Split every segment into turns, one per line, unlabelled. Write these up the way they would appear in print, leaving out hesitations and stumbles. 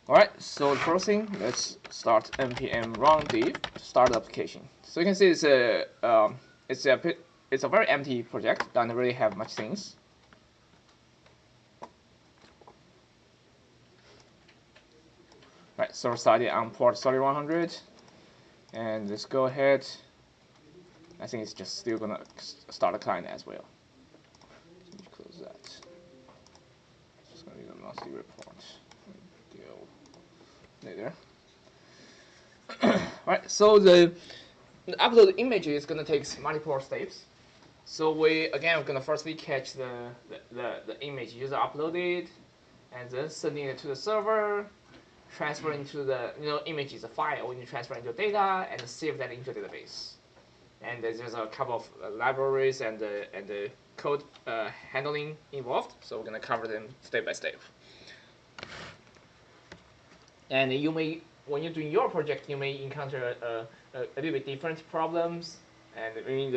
Alright, so the first thing, let's start npm run div to start the application. So you can see it's a very empty project, doesn't really have much things. Right, server side on port 3100, and let's go ahead. I think it's just still gonna start a client as well. Let me close that. It's just gonna be the monthly report. Deal later. Right, so the upload image is gonna take multiple steps. So we're gonna firstly catch the image user uploaded, and then sending it to the server, transfer into the image is a file. We need to transfer into data and save that into the database. And there's a couple of libraries and the code handling involved. So we're gonna cover them step by step. And you may, when you're doing your project, you may encounter a little bit different problems. And I mean,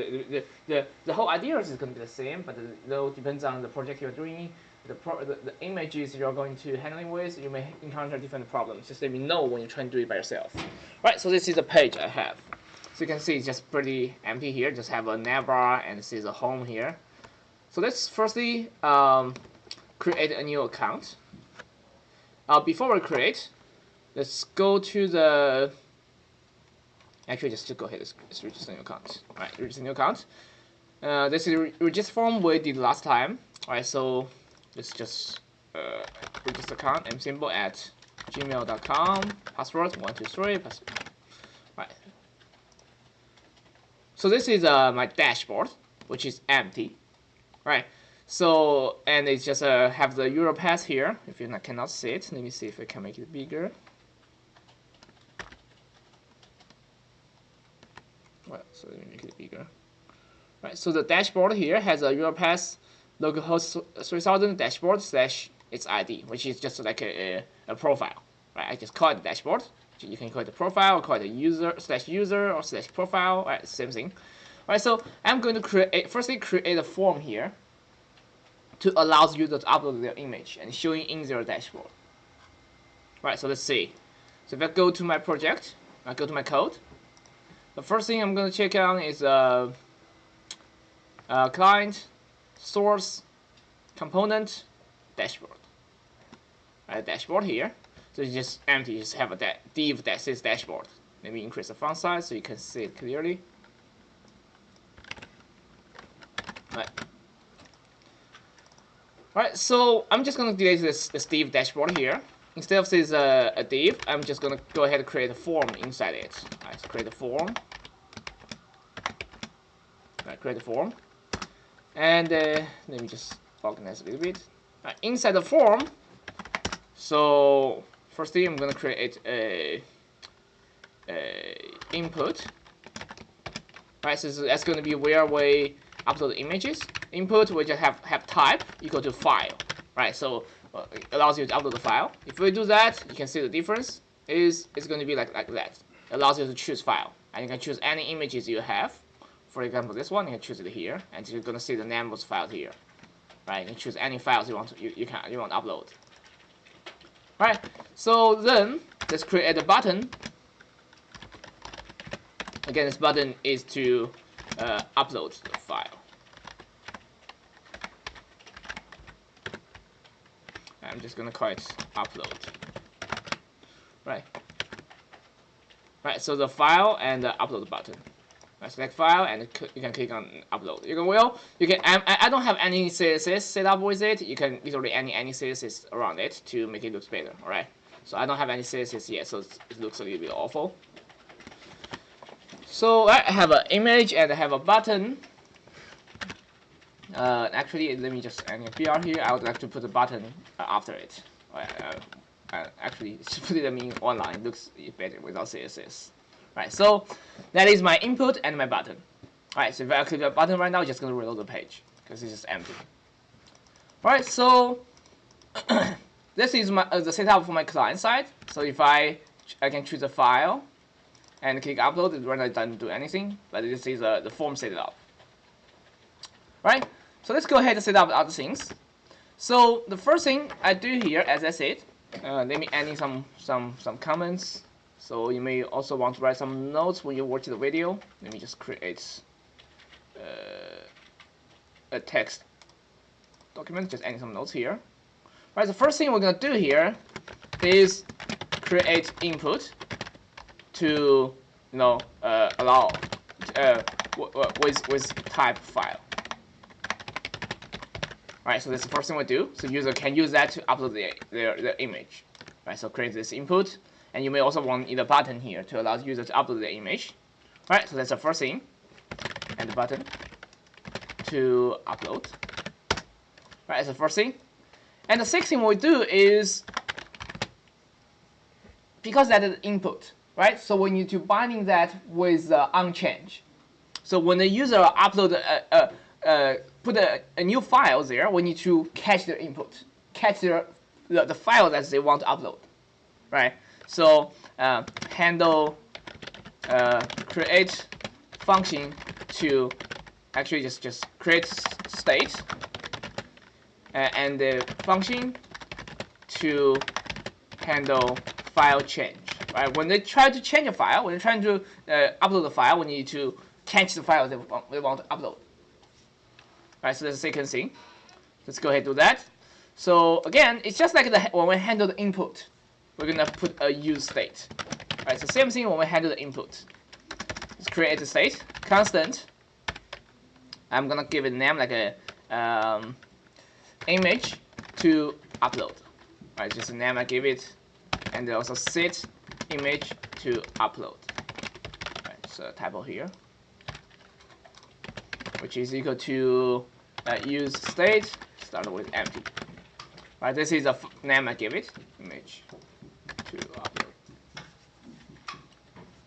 the whole idea is going to be the same, but it depends on the project you're doing, the images you're going to handling with. You may encounter different problems. Just let me know when you're trying to do it by yourself. Right. So this is the page I have. So you can see it's just pretty empty here. Just have a navbar and this is a home here. So let's firstly create a new account. Before we create, let's go to the. Actually, just go ahead. Let's register a new account. All right, register a new account. This is register form we did last time. All right, so let's just register account msymbol@gmail.com. Password 123. Password. Right. So this is my dashboard, which is empty. Right. So and it's just have the URL path here. If you cannot see it, let me see if I can make it bigger. Well, so let me make it bigger. Right, so the dashboard here has a URL path localhost 3000 dashboard / its ID, which is just like a profile. Right, I just call it the dashboard. You can call it the profile, or call it the user /user or /profile. Right, same thing. Right, so I'm going to firstly create a form here to allow users to upload their image and showing in their dashboard. Right, so let's see. So if I go to my project, I go to my code. The first thing I'm going to check on is client, source, component, dashboard. Right, dashboard here. So it's just empty. You just have a div that says dashboard. Let me increase the font size so you can see it clearly. Right, so I'm just going to delete this div dashboard here. Instead of this a div, I'm just going to go ahead and create a form inside it. Right, so create a form. Right, create a form. And let me just organize a little bit. Right, inside the form, so first thing I'm going to create a input. Right, so that's going to be where we upload images. Input we just have type equal to file. Right, so it allows you to upload the file. If we do that, you can see the difference is it's going to be like that. It allows you to choose file, and you can choose any images you have. For example, this one you can choose it here, and you're going to see the name of the file here. Right, you can choose any files you want to upload. Right, so then let's create a button. Again, this button is to upload the file. I'm just gonna call it upload. Right. Right. So the file and the upload button. Right, select file and you can click on upload. You can. I don't have any CSS set up with it. You can literally any CSS around it to make it look better. All right. So I don't have any CSS yet, so it looks a little bit awful. So I have an image and I have a button. Actually, let me just add a BR here. I would like to put a button after it. Actually, put it in one line. It looks better without CSS. Right, so that is my input and my button. Right, so if I click the button right now, it's just going to reload the page because it's just empty. Right, so this is the setup for my client side. So if I can choose a file and click upload, it doesn't do anything, but this is the form setup. Right, so let's go ahead and set up other things. So the first thing I do here, as I said, let me add in some comments. So you may also want to write some notes when you watch the video. Let me just create a text document, just adding some notes here. Right, the first thing we're gonna do here is create input to allow with type file. Right, so that's the first thing we do. So user can use that to upload their image. Right, so create this input, and you may also want in the button here to allow the user to upload the image. Right, so that's the first thing, and the button to upload. Right, that's the first thing. And the second thing we do is, because that is input, right? So we need to binding that with onChange. So when the user upload put a new file there, we need to catch their input, catch the file that they want to upload, right? So handle create function to actually just create state and the function to handle file change. Right? When they try to change a file, when they're trying to upload the file, we need to catch the file they want to upload. Right, so that's the second thing. Let's go ahead and do that. So again, it's just like when we handle the input, we're gonna put a use state. Right, so same thing when we handle the input. Let's create a state constant. I'm gonna give it a name like a image to upload. Right, just a name I give it, and also set image to upload. Right, so typo here, which is equal to use state start with empty. Right, this is the name I give it, image to upload.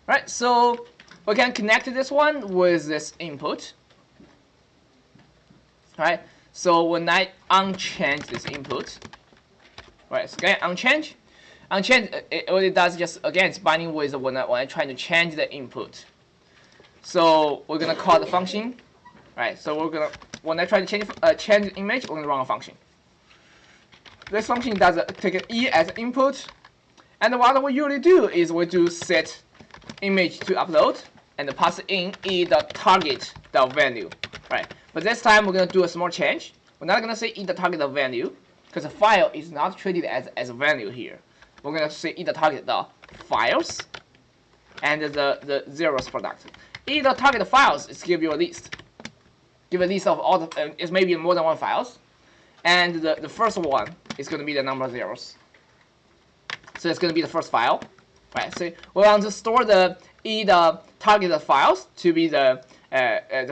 Right, so we can connect this one with this input. Right, so when I unchange this input, right, so again unchange, what it does just again it's binding with when I try to change the input. So we're gonna call the function, right? So we're gonna when I try to change the image, we're gonna run a function. This function does take an e as input, and what we usually do is we do set image to upload and pass in e.target.value, right? But this time we're gonna do a small change. We're not gonna say e.target.value because the file is not treated as a value here. We're gonna say e.target.files and the zeros product. E.target.files is give you a list. Give a list of all the it's maybe more than one files, and the first one is going to be the number zeros. So it's going to be the first file, right? So we want to store the target files to be the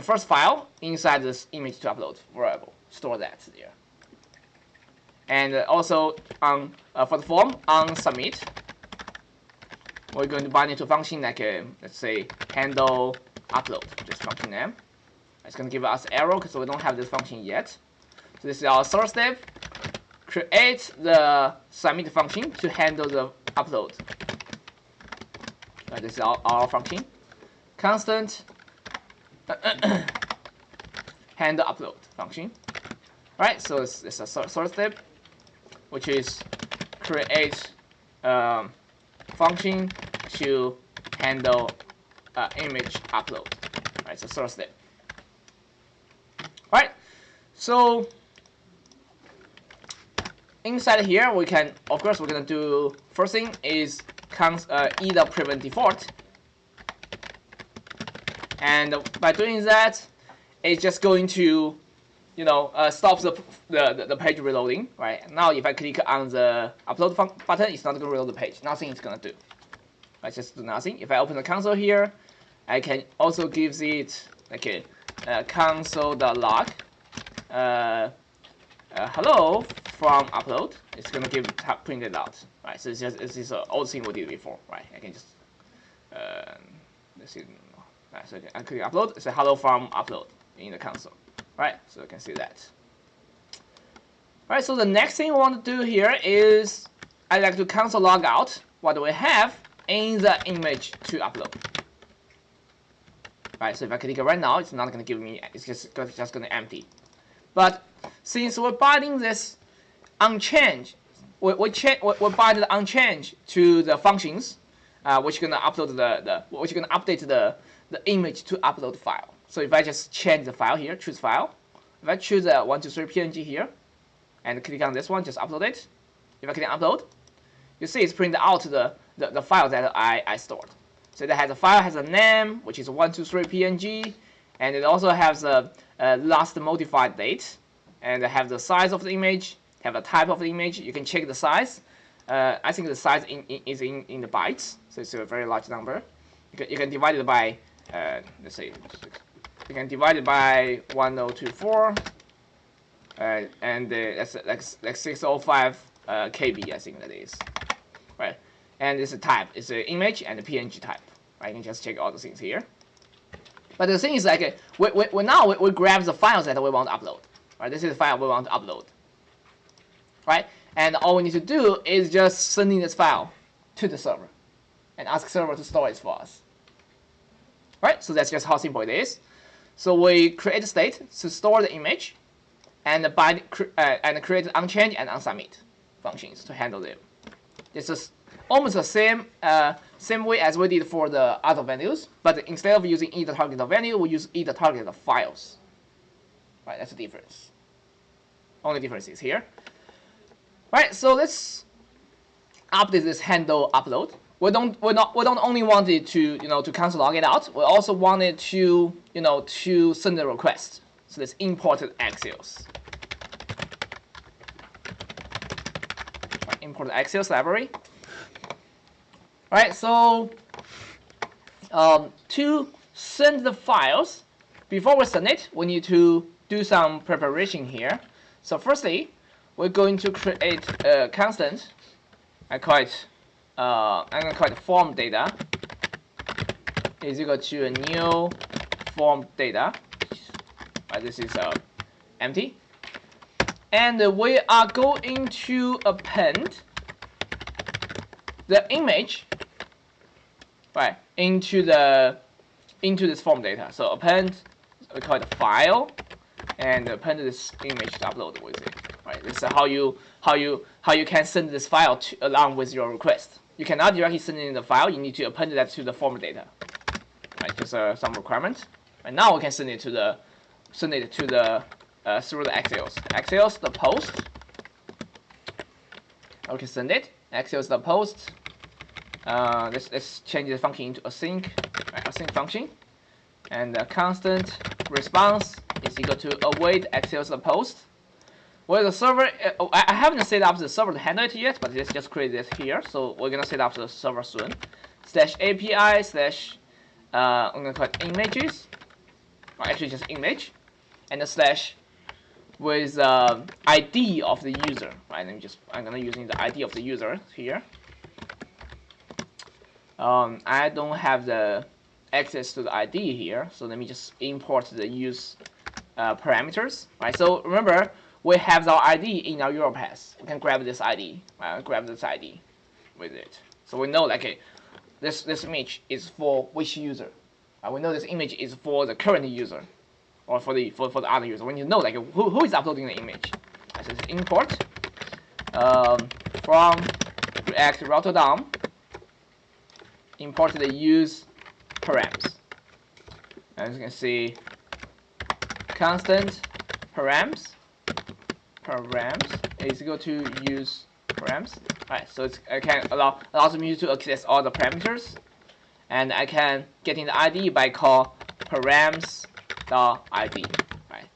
first file inside this image to upload variable. Store that there, and also on for the form on submit, we're going to bind it to a function like let's say handle upload, just function name. It's going to give us error because we don't have this function yet. So this is our third step. Create the submit function to handle the upload. This is our function. Constant handle upload function. Right, so it's a third step, which is create function to handle image upload. Right, so third step. Right, so inside here we can, of course, we're gonna do first thing is either prevent default, and by doing that, it's just going to, stop the page reloading. Right now, if I click on the upload button, it's not gonna reload the page. Nothing is gonna do. I just do nothing. If I open the console here, I can also give it like a console.log hello from upload. It's gonna print it out, right? So it's just an old thing we did before, right? I can just let's see, right? So I click upload. It's a hello from upload in the console, right? So you can see that. Right. So the next thing we want to do here is I like to console log out what do we have in the image to upload. Right, so if I click it right now, it's not going to give me, it's just going to empty. But since we're binding this onChange we bind the unchange to the functions, which gonna upload which gonna update the image to upload file. So if I just change the file here, choose file. If I choose 123 PNG here, and click on this one, just upload it. If I click upload, you see it's printed out the file that I stored. So the file has a name, which is 123 PNG, and it also has a last modified date, and have the size of the image, have the type of the image. You can check the size. I think the size is in the bytes, so it's a very large number. You can divide it by, let's say, you can divide it by 1024, and that's like 605 KB, I think that is, right? And it's a type, it's an image and a PNG type. Right? You can just check all the things here. But the thing is, like, we grab the files that we want to upload. Right? This is the file we want to upload. Right? And all we need to do is just sending this file to the server, and ask the server to store it for us. Right? So that's just how simple it is. So we create a state to store the image, and create unchanged and unsubmit functions to handle them. This is almost the same way as we did for the other values, but instead of using either target or value, we use either target or files. Right, that's the difference. Only difference is here. Right, so let's update this handle upload. We don't only want it to to console log it out. We also want it to to send a request. So let's import Axios. Right, import the Axios library. Right, so to send the files, before we send it, we need to do some preparation here. So firstly, we're going to create a constant. I'm gonna call it form data is equal to a new form data. Right, this is empty, and we are going to append the image, right, into this form data. So append, we call it file, and append this image to upload with it. Right, this is how you can send this file along with your request. You cannot directly send it in the file. You need to append that to the form data. Right, just some requirements. And now we can send it to the through the Axios. Axios the post. Okay, send it. Axios the post. Let's change the function into async. Right, async function, and the constant response is equal to await Axios the post. Well, the server, I haven't set up the server to handle it yet, but let's just create this here. So we're gonna set up the server soon. /API/ I'm gonna call it images, or actually just image, and the slash with ID of the user. Right, I'm gonna using the ID of the user here. I don't have the access to the ID here, so let me just import the use parameters. Right, so remember, we have our ID in our URL path. We can grab this ID, grab this ID with it. So we know, like, this image is for which user. We know this image is for the current user, or for the other user. When you know, like, who is uploading the image. Right, so import from React router DOM. Import the use params. As you can see, constant params is equal to use params. Right, so allows me to access all the parameters, and I can get in the ID by call params.id. Right,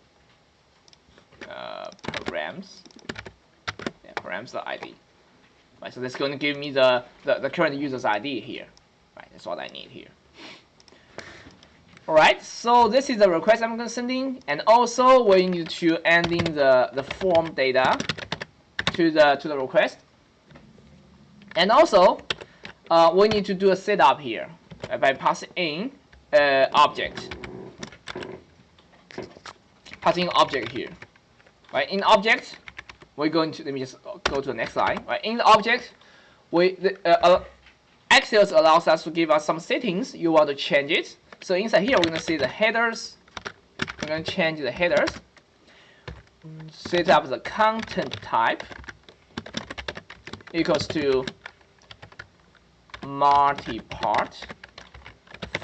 params.id. Right, so that's going to give me the current user's ID here. Right, that's what I need here. Alright, so this is the request I'm going to send in, and also we need to add in the form data to the request, and also we need to do a setup here by passing in object, passing object here. Right, in object, we're going to, let me just go to the next slide. Right, in the object, Axios allows us to give us some settings. You want to change it. So inside here, we're going to see the headers. We're going to change the headers. Set up the content type. equals to multi-part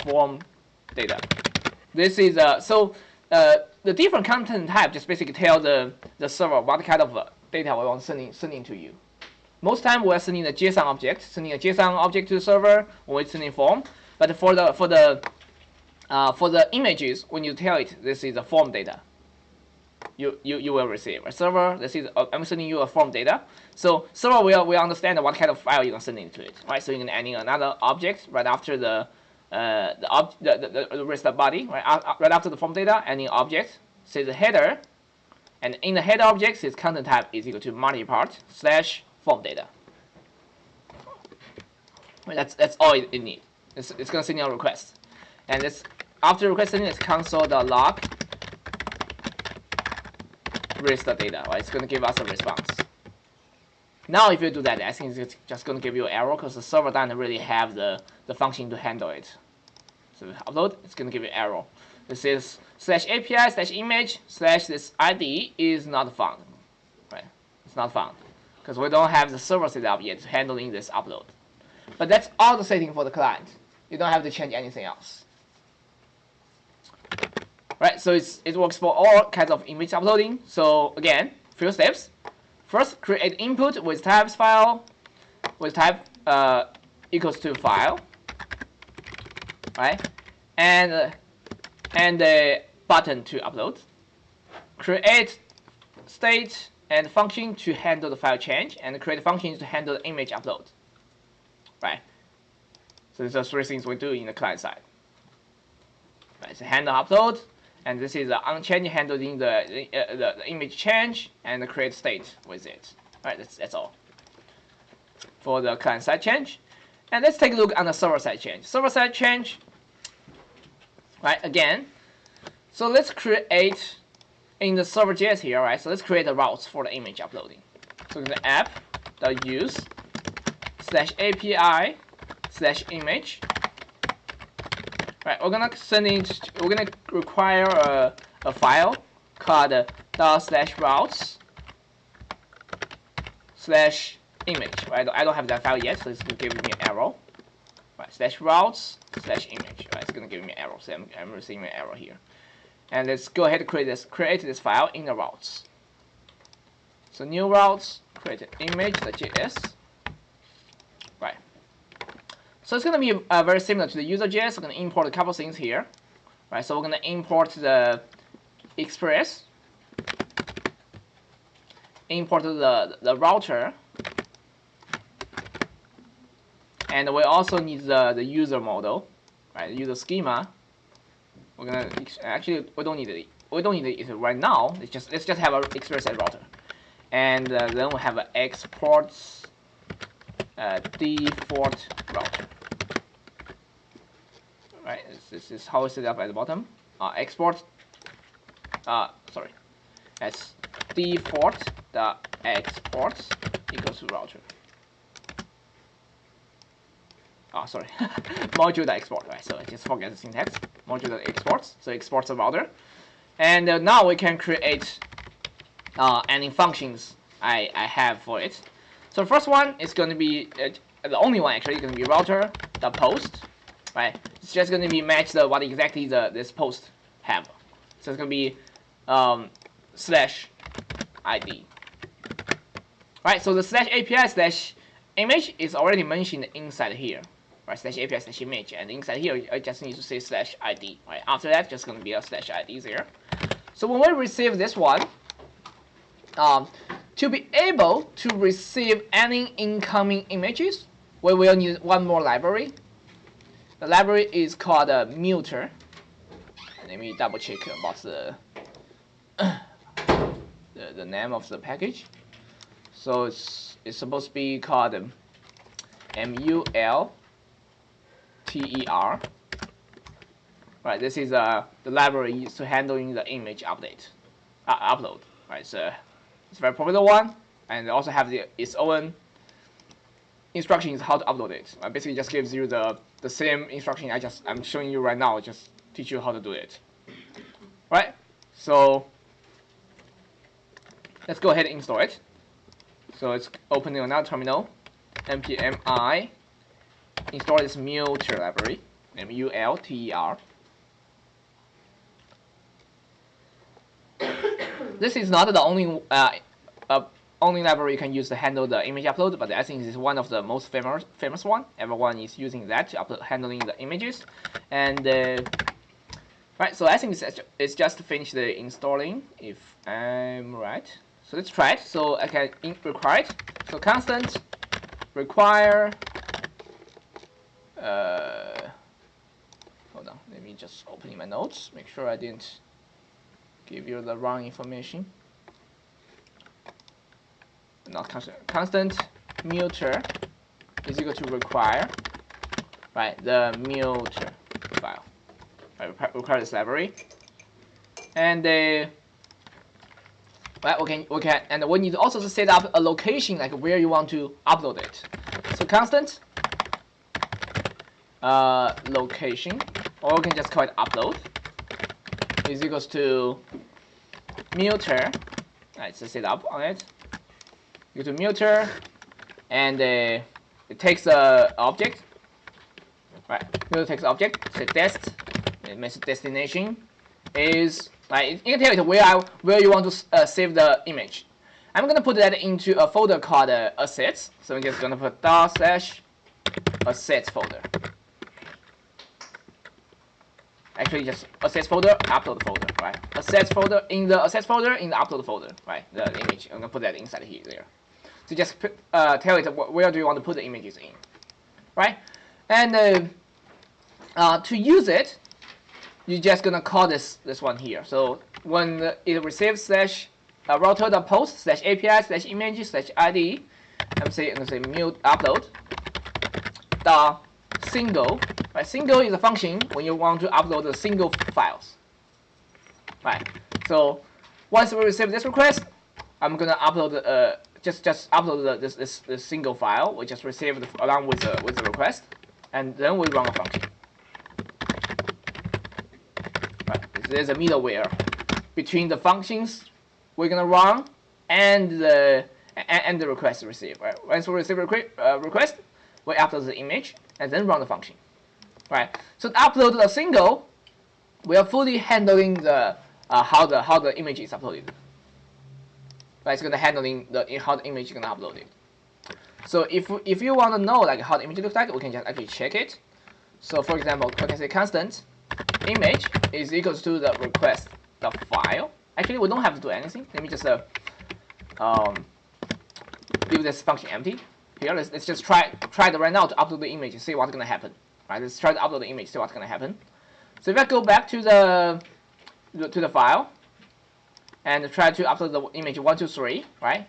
form data. This is the different content type just basically tell the server what kind of data we want sending to you. Most time we're sending a JSON object, sending a JSON object to the server when we're sending form. But for the images, when you tell it this is a form data, you will receive a server. This is I'm sending you a form data. So server will understand what kind of file you're sending to it, right? So you're gonna adding another object right after the rest of the body, right after the form data, adding object says the header, and in the header object, its content type is equal to multi-part / form data. Right, that's all it needs. It's gonna send you a request, and it's after requesting it's console.log raise the data. Right, it's gonna give us a response. Now, if you do that, I think it's just gonna give you an error because the server doesn't really have the function to handle it. So if you upload, it's gonna give you an error. This is /API/image/ this ID is not found. Right, it's not found because we don't have the server set up yet handling this upload. But that's all the setting for the client. You don't have to change anything else. Right, so it works for all kinds of image uploading. So again, few steps. First, create input with types file, with type equals to file, right? And a button to upload. Create state and function to handle the file change, and create functions to handle the image upload. Right. So these are three things we do in the client side. Right. So handle upload. And this is the unchanged handling the image change and the create state with it. Right, that's all for the client side change. And let's take a look on the server side change. Server side change, right? Again, so let's create in the server.js here, right? So let's create the routes for the image uploading. So the app.use /API/image. Right, we're gonna require a file called .routes/image. Right, I don't have that file yet, so it's gonna give me an error. Right, /routes/image. Right, it's gonna give me an error. So I'm receiving an error here. And let's go ahead and create this file in the routes. So new routes, create an image.js. Right. So it's going to be very similar to the user.js. We're going to import a couple things here, right? So we're going to import the express, import the router, and we also need the user model, right? The user schema. We're gonna actually we don't need it. We don't need it right now. Let's just have an express and router, and then we have an exports default router. Right, this is how it's set up at the bottom. Export, sorry, that's default.exports equals to router. Sorry, module.export, right? So I just forget the syntax. Module.exports, so exports the router, and now we can create any functions I have for it. So the first one is going to be the only one actually is going to be router.post. Right, it's just going to be match what exactly this post have. So it's going to be /ID. Right, so the /API/image is already mentioned inside here. Right, /API/image, and inside here I just need to say /ID. Right, after that just going to be a /ID there. So when we receive this one, to be able to receive any incoming images, we will need one more library. The library is called multer. Let me double check about the name of the package. So it's supposed to be called multer. Right, this is the library used to handling the image upload. Right, so it's a very popular one, and it also have its own instructions how to upload it. Basically, just gives you the same instruction I'm showing you right now. Just teach you how to do it. Right. So let's go ahead and install it. So it's opening another terminal. npm I install this multer library, multer. This is not the only library you can use to handle the image upload, but I think this is one of the most famous one. Everyone is using that to handling the images. And right, so I think it's just finished the installing, if I'm right. So let's try it. So I can require it. So constant require. Hold on, let me just open my notes. Make sure I didn't give you the wrong information. Not constant multer is equal to require, right? The multer file, right? Require this library, and right, we can, and we need also to set up a location, like where you want to upload it. So constant location, or we can just call it upload, is equals to multer. Right, so set up on it. Go to multer, and it takes the object. Right, multer takes the object. Say test. It makes destination is right. You can tell it where you want to save the image. I'm gonna put that into a folder called assets. So I'm just gonna put / assets folder. Actually, just assets folder, upload folder, right? Assets folder, in the assets folder, in the upload folder, right? The image, I'm gonna put that inside here, there. So just tell it where do you want to put the images in, right? And to use it, you're just gonna call this one here. So when it receives / router.post / API / image / ID, I'm gonna say upload the single. Right, single is a function when you want to upload the single files. Right. So once we receive this request, I'm gonna upload just upload this single file we just received along with the request, and then we run a function. Right. There's a middleware between the functions we're gonna run and the request received. Right. Once we receive a request, we upload the image and then run the function. Right. So to upload the single, we are fully handling the how the image is uploaded. Right. It's gonna handling how the image is gonna upload it. So if you want to know like how the image looks like, we can just actually check it. So for example, we can say constant image is equals to the request the file. Actually, we don't have to do anything. Let me just leave this function empty. Here, let's just try it right now to upload the image and see what's gonna happen. Right, let's try to upload the image, see what's gonna happen. So if I go back to the file and try to upload the image 123, right?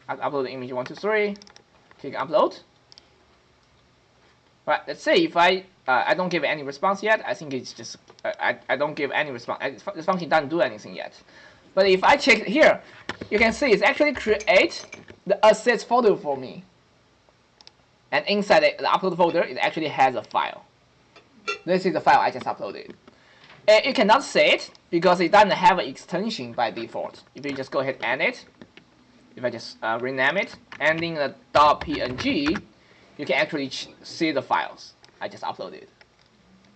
I'll upload the image 123. Click upload. Right, let's say if I don't give any response yet. I think it's just I don't give any response. This function doesn't do anything yet. But if I check here, you can see it's actually create the assets folder for me. And inside the upload folder, it actually has a file. This is the file I just uploaded. You cannot see it because it doesn't have an extension by default. If you just go ahead and edit, if I just rename it, ending the .png, you can actually see the files I just uploaded.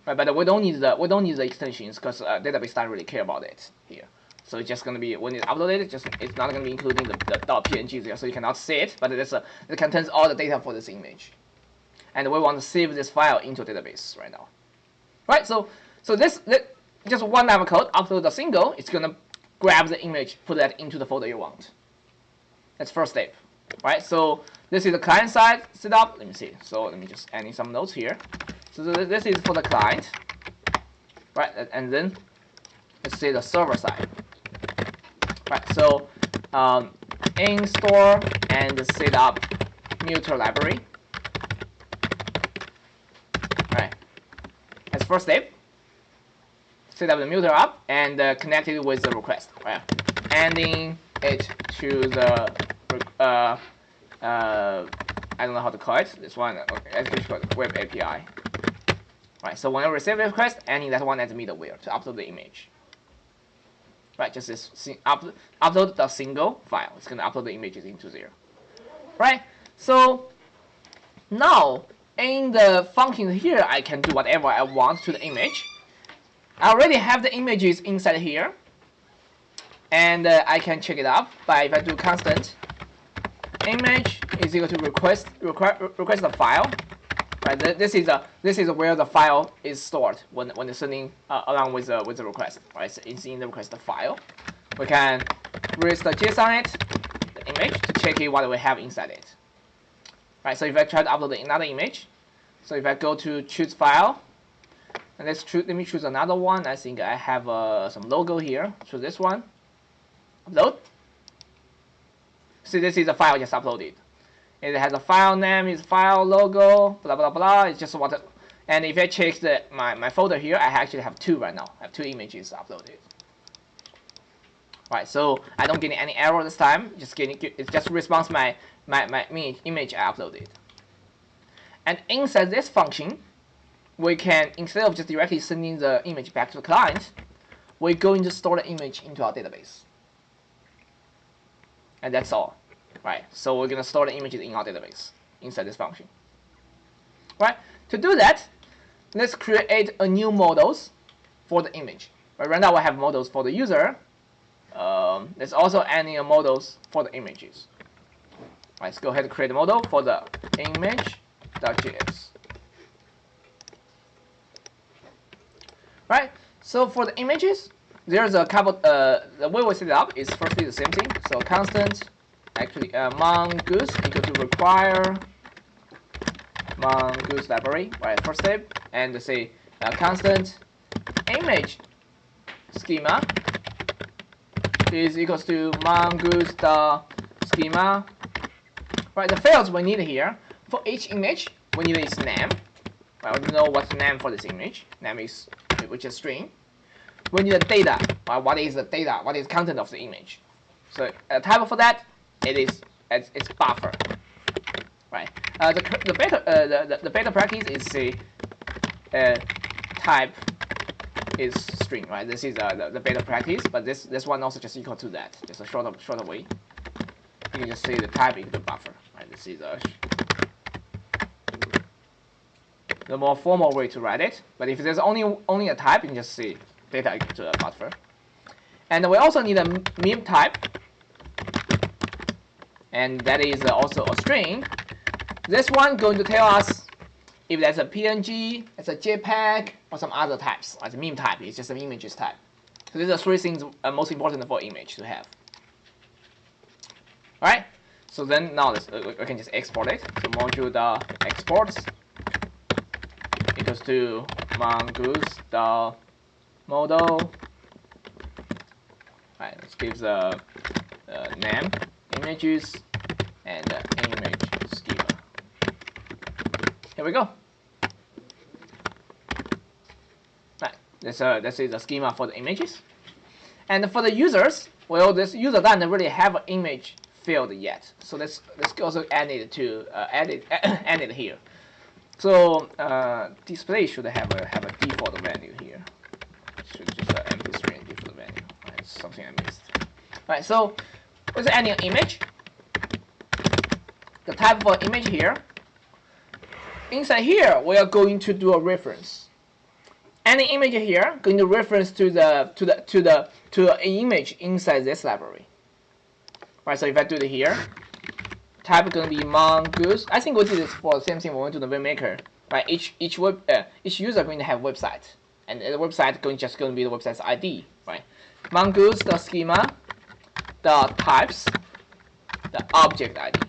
Right, but we don't need the extensions because database doesn't really care about it here. So it's just going to be, when it's uploaded, it's not going to be including the .png there, so you cannot see it, but it contains all the data for this image. And we want to save this file into a database right now. Right, so this just one line of code, upload the single, it's going to grab the image, put that into the folder you want. That's first step. Right, so this is the client side setup. Let me see. So let me just add in some notes here. So this is for the client. Right, and then let's see the server side. Right, so install and set up multer library. Right, as first step, set up the multer up and connect it with the request. Right, ending it to the I don't know how to call it. This one, web API. Right, so when I receive a request, ending that one as middleware to upload the image. Right, just this upload the single file. It's gonna upload the images into there. Right, so Now, in the function here, I can do whatever I want to the image. I already have the images inside here, and I can check it out by if I do constant image is equal to request the file. Right, this is where the file is stored when it's sending along with the request. Right, so it's in the request file. We can raise the JSON the image to check what we have inside it. Right, so if I try to upload another image, so if I go to choose file, and let me choose another one. I think I have some logo here. Choose this one. Upload. See, this is the file I just uploaded. It has a file name, is file logo, blah blah blah. It's just what. And if I check my folder here, I actually have two right now. I have two images uploaded. Right, so I don't get any error this time. It just responds my image I uploaded. And inside this function, we can, instead of just directly sending the image back to the client, we're going to store the image into our database. And that's all. Right, so we're going to store the images in our database inside this function. Right, to do that, let's create a new models for the image. Right now I have models for the user. Let's also add new models for the images. Right, let's go ahead and create a model for the image.js. Right, so for the images, there's a couple. The way we set it up is firstly the same thing. So constant, actually mongoose equal to require mongoose library. Right, first step, and say constant image schema is equals to mongoose schema. Right, the fields we need here for each image, we need its name. Right, we know what's the name for this image. Name is which is string. We need the data. Right, what is the data? What is the content of the image? So type for that, it's buffer. Right. The beta practice is say type is string. Right. This is the beta practice, but this one also just equal to that. Just a shorter way. You can just say the type equal to buffer. Right. This is the more formal way to write it. But if there's only a type, you can just say data equal to a buffer. And we also need a meme type, and that is also a string. This one going to tell us if that's a PNG, it's a JPEG, or some other types. Like meme type, it's just an images type. So these are three things most important for image to have. All right. So then now we can just export it. So module.exports equals to mongoose.model. Right, let's give the name, images, and image schema. Here we go. Right, this is the schema for the images. And for the users, well, this user doesn't really have an image field yet. So let's also add it to add it here. So display should have a default value here. It should just empty string default value. Right, it's something I missed. Right, so with adding an image, the type for image here. Inside here, we are going to do a reference. Any image here going to reference to an image inside this library. Right, so if I do it here, type is going to be mongoose. I think we did this for the same thing when we went to the webmaker. Right, each user going to have a website, and the website just going to be the website's ID. Right, mongoose the schema, the types, the object ID.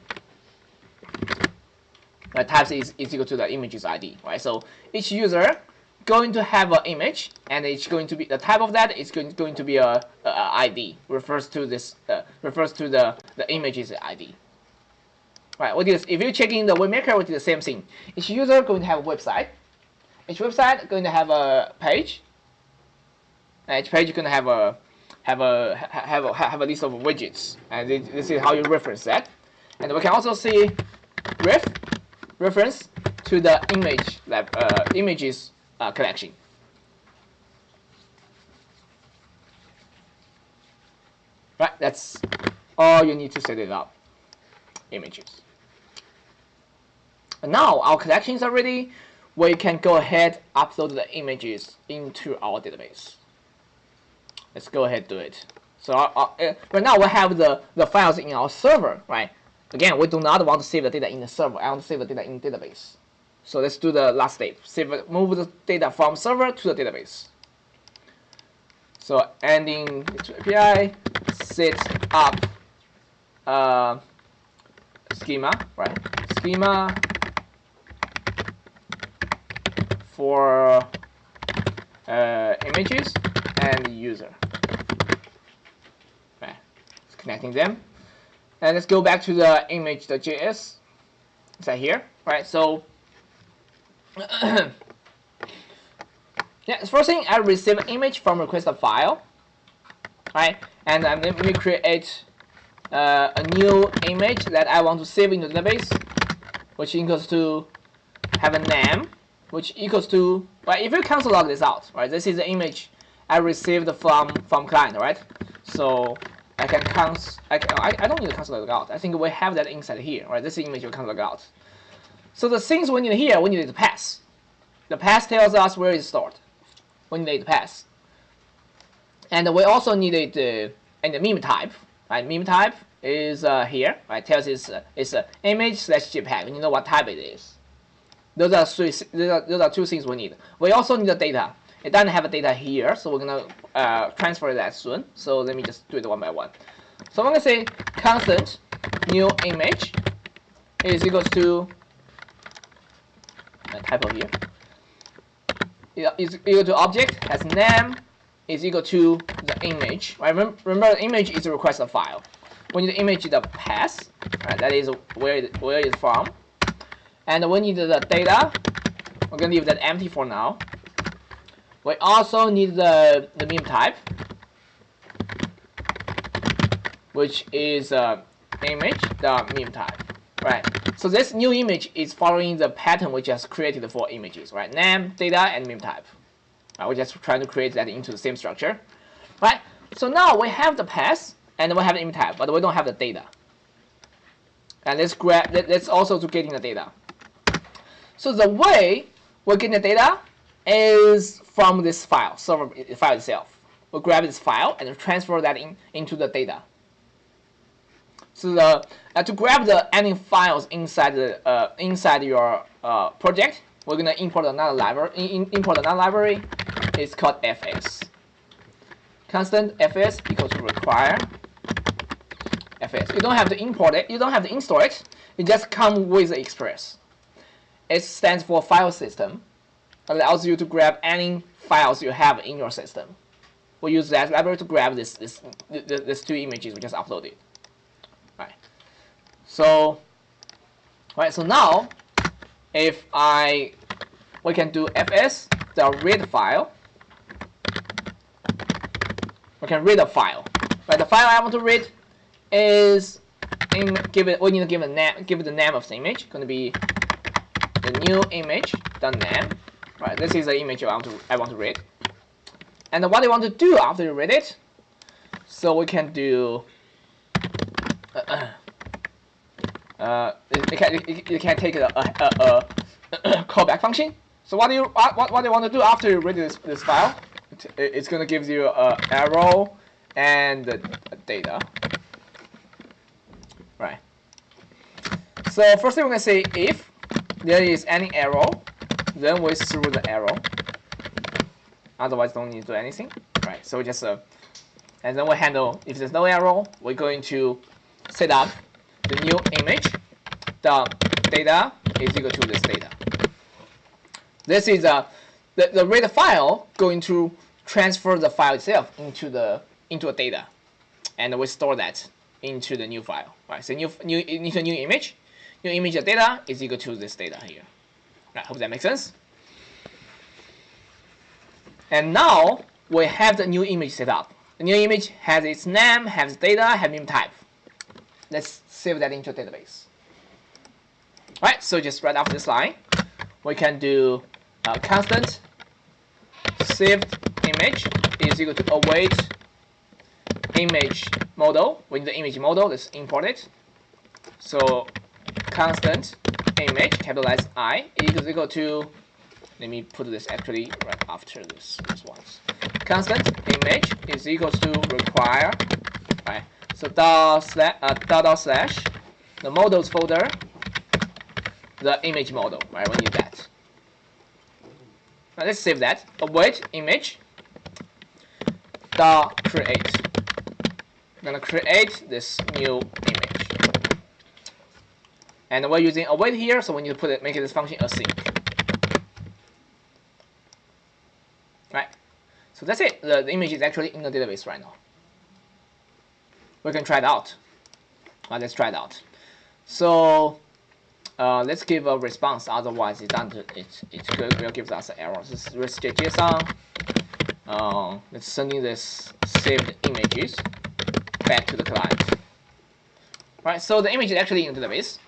Right, types is equal to the image's ID. Right, so each user going to have an image, and it's going to be the type of that is going to be a ID refers to this the image's ID. Right, what is if you're checking the webmaker, we do the same thing. Each user going to have a website. Each website going to have a page. And each page is going to have a list of widgets, and this is how you reference that. And we can also see reference to the images collection. Right, that's all you need to set it up. Images. And now our collections are ready. We can go ahead upload the images into our database. Let's go ahead and do it. So right now we have the files in our server, right? Again, we do not want to save the data in the server. I want to save the data in the database. So let's do the last step. Move the data from server to the database. So ending API, set up schema, right? Schema for images and user. Right. It's connecting them. And let's go back to the image.js. It's right here, right? So yeah, first thing, I receive an image from request a file, right? And let me create a new image that I want to save into the database, which equals to have a name, which equals to, right? If you console log this out, right? This is the image I received from client, right? So I can I don't need to console log out. I think we have that inside here, right? This image will console log out. So the things we need here, we need the path. The path tells us where it's stored. We need the path, and we also needed the meme type. Right, meme type is here. Right, tells it's image / JPEG. You know what type it is. Those are two things we need. We also need the data. It doesn't have data here, so we're gonna transfer that soon. So let me just do it one by one. So I'm gonna say constant new image is equals to a typo here. Is equal to object has name is equal to the image. Right? Remember, the image is a request file. We need the image the path. Right? That is where it's from. And we need the data. We're gonna leave that empty for now. We also need the meme type, which is image the meme type. Right. So this new image is following the pattern we just created for images. Right. Name, data, and meme type. Right. We're just trying to create that into the same structure. Right. So now we have the path and we have the image type, but we don't have the data. And let's also to getting the data. So the way we're getting the data is from this file, server file itself. We'll grab this file and transfer that into the data. So to grab the any files inside the inside your project, we're gonna import another library. Import another library. It's called fs. Constant fs equals to require fs. You don't have to import it. You don't have to install it. It just comes with the express. It stands for file system. It allows you to grab any files you have in your system. We'll use that library to grab these two images we just uploaded. Right. So now, if we can do fs the read file. We can read a file. Right. The file I want to read is we need to give it the name of the image. Going to be the new image the name. Right. This is the image I want to read. And what I want to do after you read it, so we can do. You can take a callback function. So what you want to do after you read this file, it's going to give you arrow and data. Right. So first thing we're going to say if there is any arrow, then we throw the arrow. Otherwise, don't need to do anything. Right. So just and then we handle if there's no arrow, we're going to set up the new image. The data is equal to this data. This is the read file going to transfer the file itself into a data, and we store that into the new file. Right. So new image. New image of data is equal to this data here. Right. Hope that makes sense. And now we have the new image set up. The new image has its name, has data, has meme type. Let's save that into a database. Alright, so just right after this line, we can do constant saved image is equal to await image model. We need the image model. Let's import it. So constant image, capitalize I, is equal to, let me put this actually right after this ones. Constant image is equals to require, right? So dot slash the models folder, the image model, right? We need that. Now let's save that. Await image dot create. I'm gonna create this new image, and we're using await here, so we need to make this function async. Right. So that's it. The image is actually in the database right now. We can try it out. Let's try it out. So let's give a response. Otherwise, it will give us an error. This is REST.json. Let's sending this saved images back to the client. Right. So the image is actually in the database.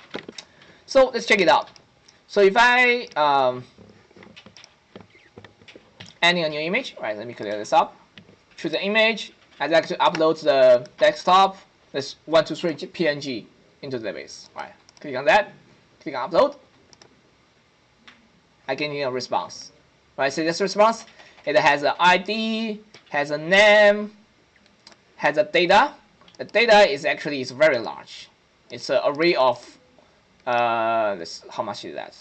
So let's check it out. So if I adding a new image, right? Let me clear this up. Choose the image. I'd like to upload the desktop, this 123 PNG into the database. Right. Click on that. Click on upload. I get a response. Right. So this response, it has an ID, has a name, has a data. The data is actually very large. It's an array of how much is that?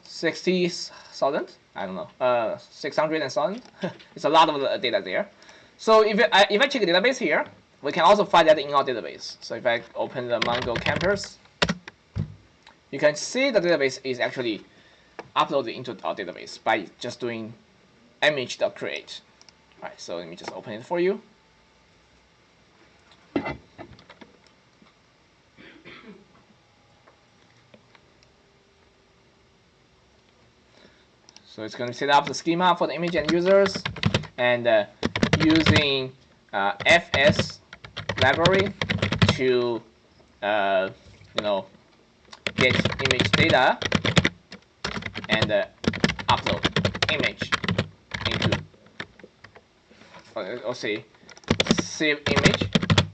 60,000? I don't know. 600,000. It's a lot of data there. So if I check the database here, we can also find that in our database. So if I open the Mongo campus, you can see the database is actually uploaded into our database by just doing image.create. All right, so let me just open it for you. So it's going to set up the schema for the image and users, and using fs library to get image data and upload image into, or say save image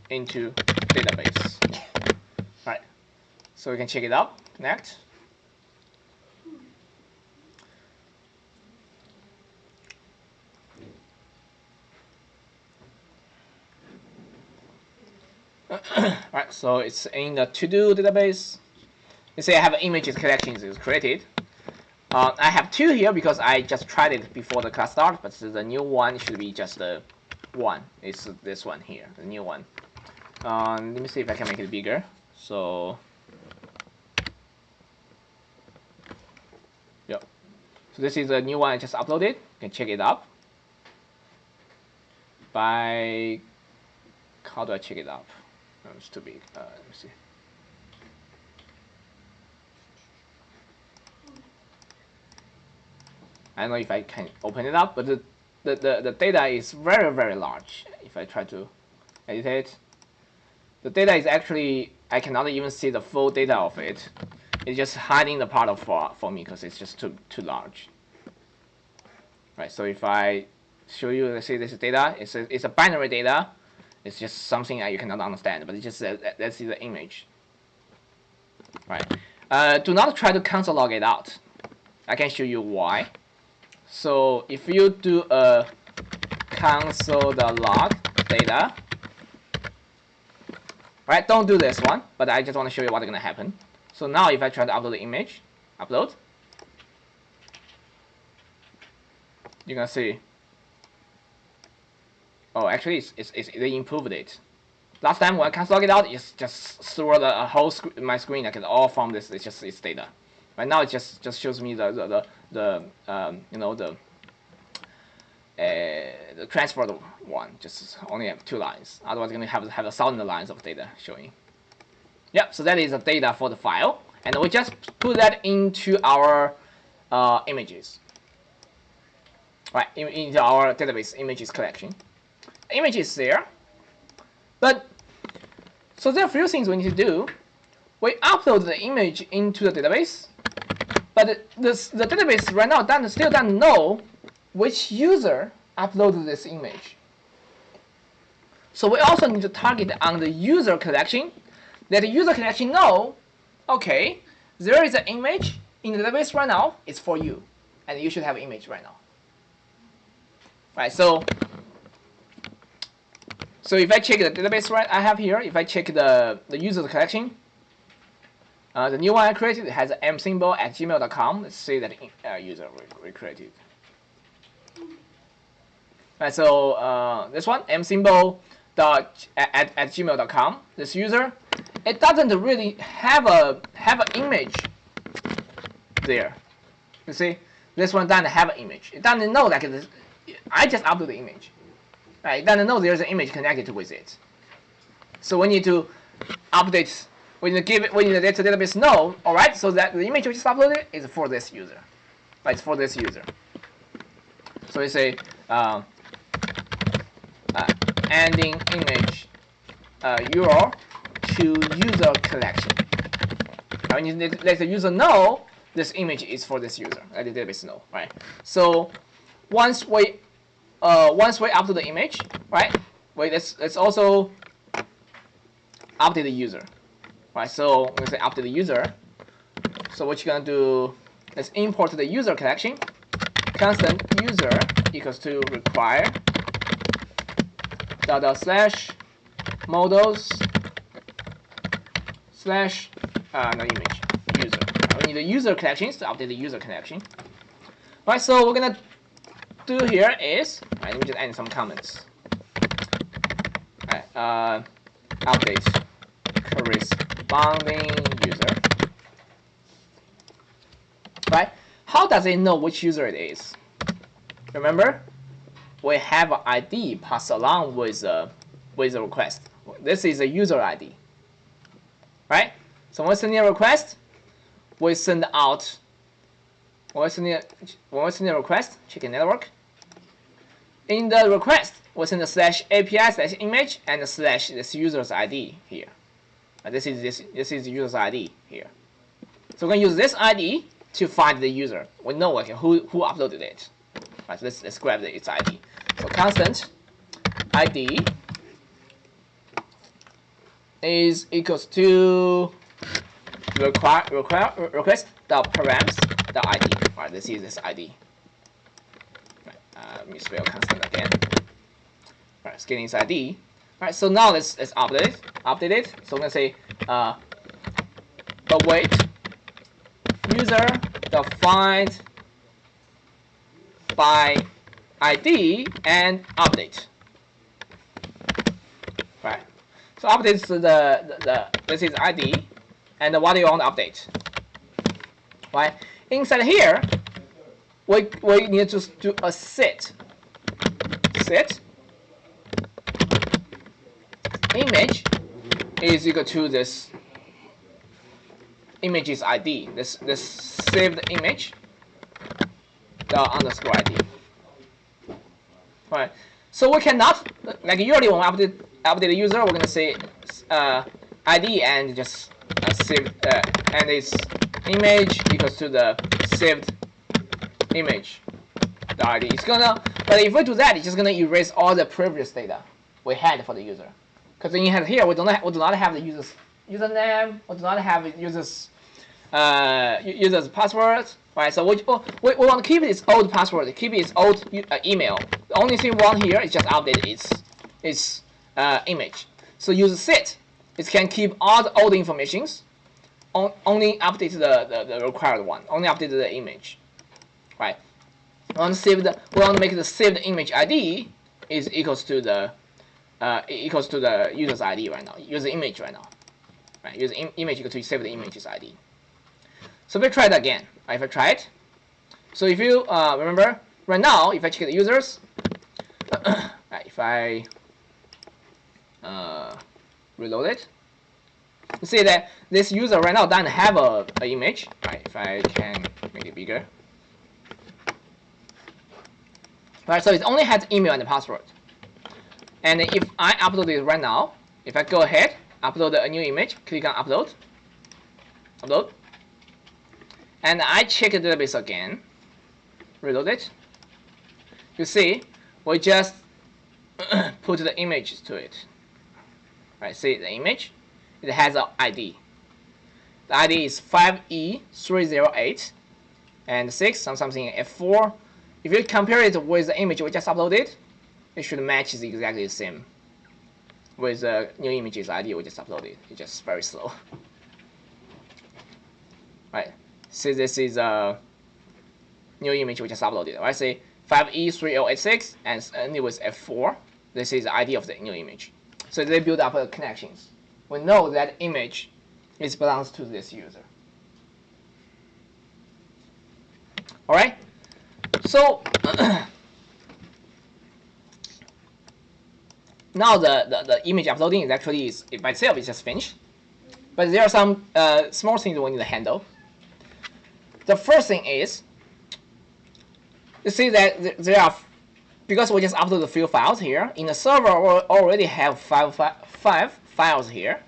into database. All right, so we can check it out. Connect. Right, so it's in the to-do database. Let's say I have images collections is created. I have two here because I just tried it before the class start, but the new one should be just the one. It's this one here, the new one. Let me see if I can make it bigger. So, yep. So this is the new one I just uploaded. You can check it up. By, how do I check it up? No, it's too big. Let me see. I don't know if I can open it up, but the data is very, very large. If I try to edit it, the data is actually, I cannot even see the full data of it. It's just hiding the part of for me because it's just too large. Right. So if I show you, let's say this is data. It's a binary data. It's just something that you cannot understand, but it's just let's see the image. Right. Do not try to console log it out. I can show you why. So if you do a console.log data, right? Don't do this one, but I just want to show you what's going to happen. So now if I try to upload the image, upload, you're going to see. Oh, actually, they improved it. Last time when I console log it out, it's just through the whole my screen. I can all from this. It's just its data. Right now, it just shows me the transfer one. Just only have 2 lines. Otherwise, you're gonna have 1,000 lines of data showing. Yep. So that is the data for the file, and we just put that into our images. Right, into our database images collection. Image is there, but so there are a few things we need to do. We upload the image into the database, but the database right now still doesn't know which user uploaded this image. So we also need to target on the user collection let the user can actually know, okay, there is an image in the database right now. It's for you, and you should have an image right now. Right. So if I check the database right I have here, if I check the user collection, the new one I created has an msymbol@gmail.com. Let's say that user we created. Right. So this one msymbol@gmail.com. This user, it doesn't really have an image there. You see, this one doesn't have an image. It doesn't know like this. I just upload the image. Right? It doesn't know there's an image connected with it. So we need to update. We need to let the database know. All right, so that the image we just uploaded is for this user. Right? It's for this user. So we say adding image URL to user collection. I need to let the user know this image is for this user. Let the database know, right? So once we upload the image, right? Wait, let's also update the user, right? So I'm gonna say update the user. So what you're gonna do? Let's import the user collection. Constant user equals to require /models/ no image user. We need the user collections to update the user collection. All right, so we're gonna do here is, right, let me just add some comments. Right, update corresponding user. Right? How does it know which user it is? Remember, we have an ID passed along with the request. This is a user ID. Right? So when we send a request, we send out. When we send a request, chicken network. In the request, we send a /API/image and /this user's ID here. This is the user's ID here. So we're gonna use this ID to find the user. We know okay, who uploaded it. Right, so let's grab its ID. So constant ID is equals to request.params.id. Right, this is this ID. Right, let me spell constant again. Right, it's getting its ID. Right, so now let's update it. So I'm gonna say await user defined by ID and update. Right. So update this is ID, and what do you want to update? Right. Inside here, we need to do a set image is equal to this image's ID. This saved image _ID. Right. So we cannot, like usually when we update the user, we're gonna say ID and just save and its image equals to the saved image. The ID. It's gonna, but if we do that, it's just gonna erase all the previous data we had for the user. Because in here we do not have the user's username, we do not have the user's password. Right, so we want to keep its old password, keep its old email. The only thing we want here is just update its image. So use set. It can keep all the old informations, only update the required one, only update the image. Right. We want to make the saved image ID is equals to the user's ID right now, user image right now. Right, user image equal to saved image's ID. So if I try it again, right, if I try it, so if you remember, right now, if I check the users, right, if I reload it, you see that this user right now doesn't have an image. Right, if I can make it bigger. Right, so it only has email and password. And if I upload it right now, if I go ahead, upload a new image, click on upload, and I check the database again, reload it, you see, we just put the images to it. Right, see the image, it has an ID. The ID is 5E308 and 6 something F4. If you compare it with the image we just uploaded, it should match exactly the same with the new images ID we just uploaded. It's just very slow. Right. So this is a new image we just uploaded. Right. Say 5E3086 and ending with F4. This is the ID of the new image. So they build up connections. We know that image belongs to this user. All right. So now the image uploading is actually by itself is just finished. But there are some small things we need to handle. The first thing is, you see that there are, because we just upload a few files here, in the server we already have five files here.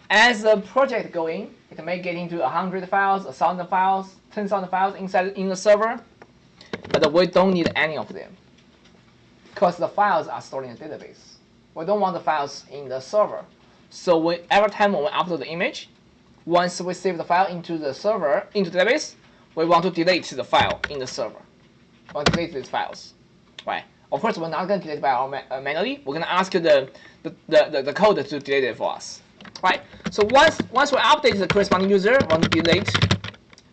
As the project going, it may get into 100 files, 1,000 files, 10,000 files in the server, but we don't need any of them because the files are stored in a database. We don't want the files in the server. So every time when we upload the image, once we save the file into the server, into the database, we want to delete the file in the server. We want to delete these files. Right. Of course, we're not going to delete it manually. We're going to ask the code to delete it for us. Right. So once we update the corresponding user, we want to delete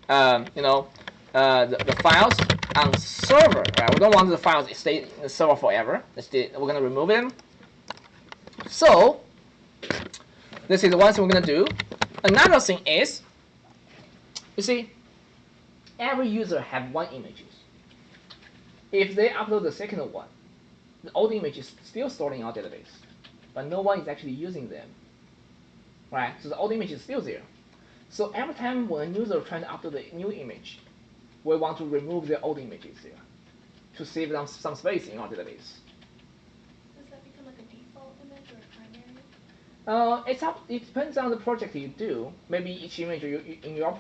the files on server. Right. We don't want the files to stay in the server forever. We're going to remove them. So this is one thing we're going to do. Another thing is, you see, every user have one image. If they upload the second one, the old image is still stored in our database, but no one is actually using them. Right? So the old image is still there. So every time when a user trying to upload a new image, we want to remove the old images here to save them some space in our database.
Does that become like a default image or a primary?
It depends on the project you do. Maybe each image in your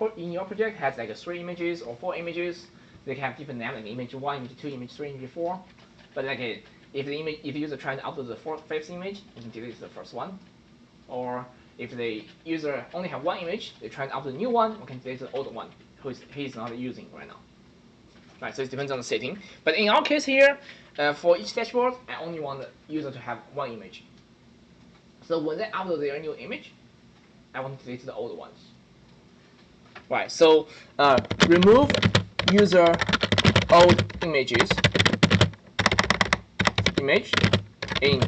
project has like 3 images or 4 images. They can have different names, like image 1, image 2, image 3, image 4. But like if the user trying to upload the 5th image, you can delete the first one. Or if the user only have one image, they try to upload a new one, we can delete the old one he's not using right now. Right, so it depends on the setting. But in our case here, for each dashboard, I only want the user to have one image. So when they upload their new image, I want to delete the old ones. Right, so remove user old image in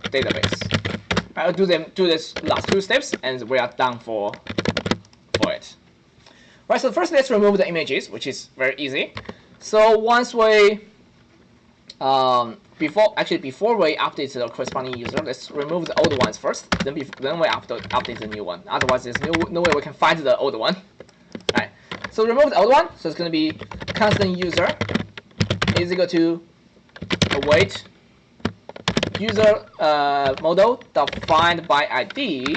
database. I'll do this last 2 steps, and we are done for it. Right, so first let's remove the images, which is very easy. So once we before we update the corresponding user, let's remove the old ones first. Then we update the new one. Otherwise, there's no way we can find the old one. Right. So remove the old one. So it's going to be constant user is equal to await user model defined by ID,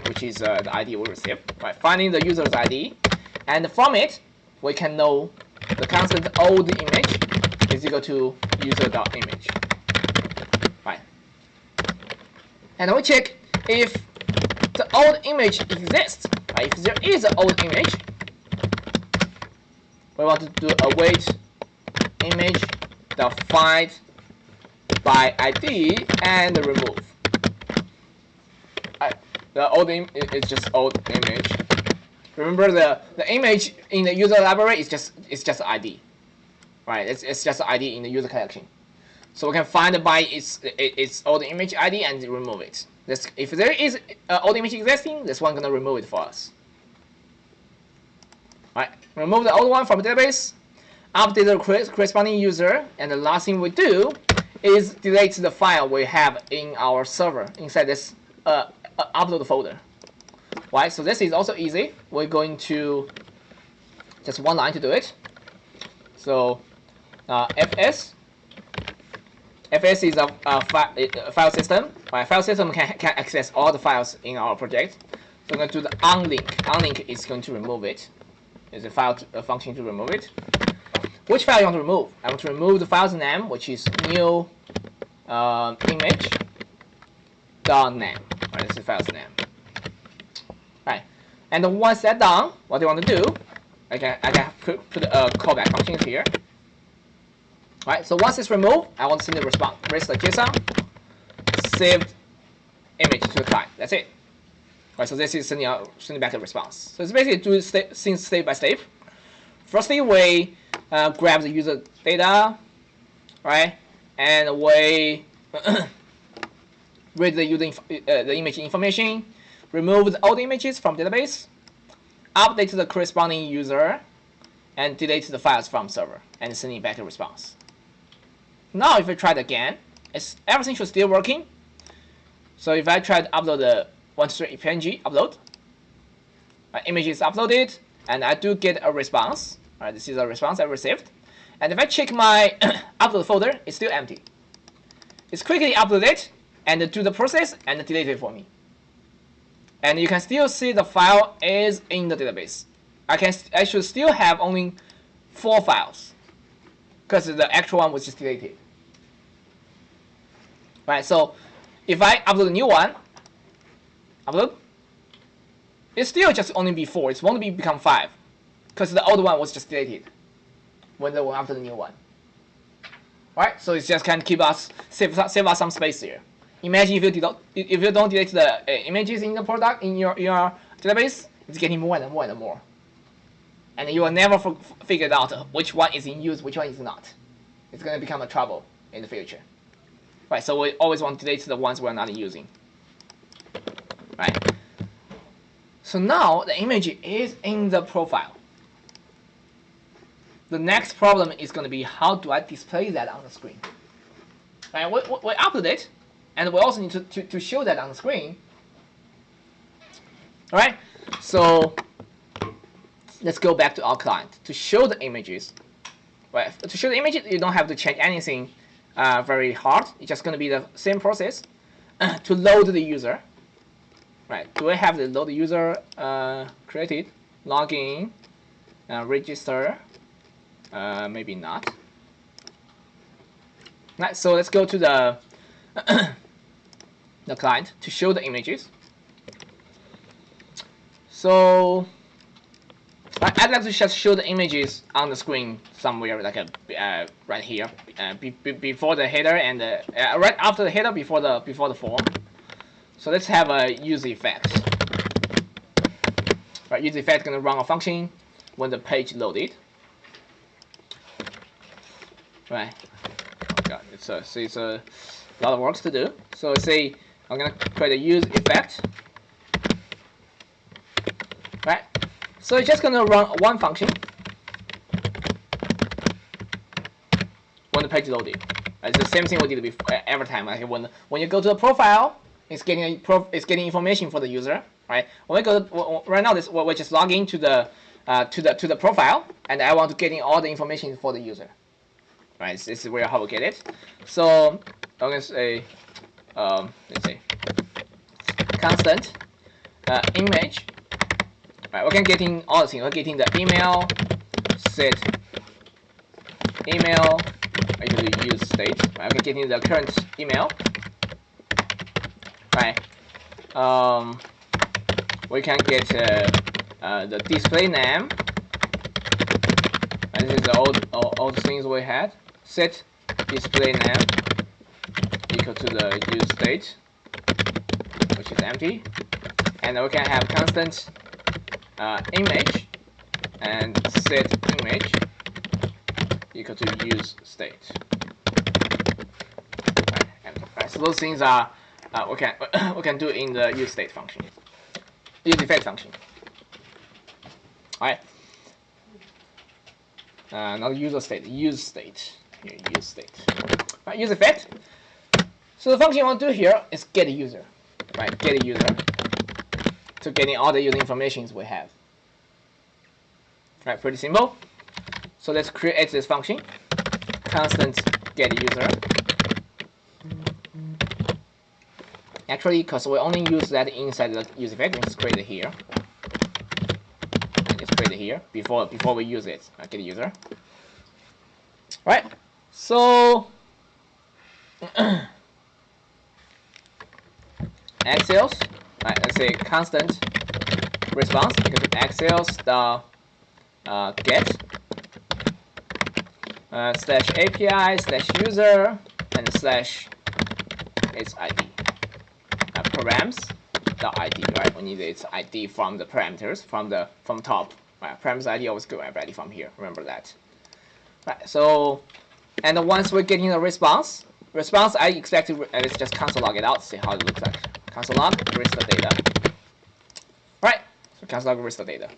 which is the ID we receive. Right. Finding the user's ID, and from it we can know the constant old image is equal to user.image. Right. And we check if the old image exists. Right. If there is an old image, we want to do await image defined by ID and remove. Right. The old is just old image. Remember the image in the user library is just ID. Right, it's just ID in the user collection. So we can find by its old image ID and remove it. If there is an old image existing, this one gonna remove it for us. Right, remove the old one from the database, update the corresponding user, and the last thing we do is delete the file we have in our server inside this upload folder. Right, so this is also easy. We're going to just one line to do it. So fs is a file system. Right, file system can access all the files in our project. So I'm going to do the unlink. Unlink is going to remove it. It's a function to remove it. Which file you want to remove? I want to remove the file's name, which is new image.name. Right, this is file's name. Right, and once that's done, what I want to do, I can put a callback functions here. Right, so once it's removed, I want to send the response REST.json saved image to the client. That's it. Right, so this is sending back a response. So it's basically doing things step by step. Firstly, we grab the user data, right, and we read the image information, remove all the images from database, update the corresponding user, and delete the files from server, and sending back a response. Now, if I try it again, everything should still working. So if I try to upload the 123 PNG upload, image is uploaded, and I do get a response. All right, this is a response I received. And if I check my upload folder, it's still empty. It's quickly uploaded and do the process and delete it for me. And you can still see the file is in the database. I should still have only 4 files because the actual one was just deleted. Right, so if I upload a new one, it still just only be 4. It won't become 5 because the old one was just deleted when the one after the new one. Right, so it just can keep us save us some space here. Imagine if you don't delete the images in the product in your database, it's getting more and more and more, and you will never figure out which one is in use, which one is not. It's going to become a trouble in the future. Right, so we always want to delete the ones we're not using. Right. So now the image is in the profile. The next problem is going to be how do I display that on the screen? Right, we upload it, and we also need to show that on the screen. All right, so let's go back to our client to show the images. Right, to show the images, you don't have to change anything very hard. It's just going to be the same process to load the user. Right, do I have the load user created? Login, register. Maybe not. Right, so let's go to the the client to show the images. So I'd like to just show the images on the screen somewhere, like right here, before the header and right after the header, before the form. So let's have a use effect. Right, use effect is going to run a function when the page loaded. Right. Oh God, it's a lot of work to do. So say I'm gonna create a use effect. Right. So it's just gonna run one function when the page loaded. It's the same thing we did before every time. Like when you go to the profile, it's getting information for the user. Right. When we go right now, we're just logging to the profile, and I want to get in all the information for the user. Right, this is where how we get it. So I'm gonna say, let's say, constant image. Right, we're getting all the things. We're getting the email, set email, actually use state. Right, we're getting the current email. Right, we can get the display name. And this is all the things we had. Set display name equal to the use state, which is empty, and we can have constant image and set image equal to use state. Right, so those things are we can do in the use state function, use effect function. All right. Not user state, use state. Here, use state. Right, use effect. So the function you want to do here is get a user. Right, get a user to getting all the user informations we have. Right, pretty simple. So let's create this function. Constant get user. Actually, because we only use that inside the use effect, let's create it here. Let's create it here before we use it. Get a user. Right. So axils, right? Let's say constant response equal to axils dot get slash API slash user and slash its ID. Params dot ID, right? We need its ID from the parameters from top. Right? Params ID always go ID from here. Remember that. Right. So, and once we're getting the response, I expect to let's just console log it out, see how it looks like. Console log, read the data. Right. So console log reads the data.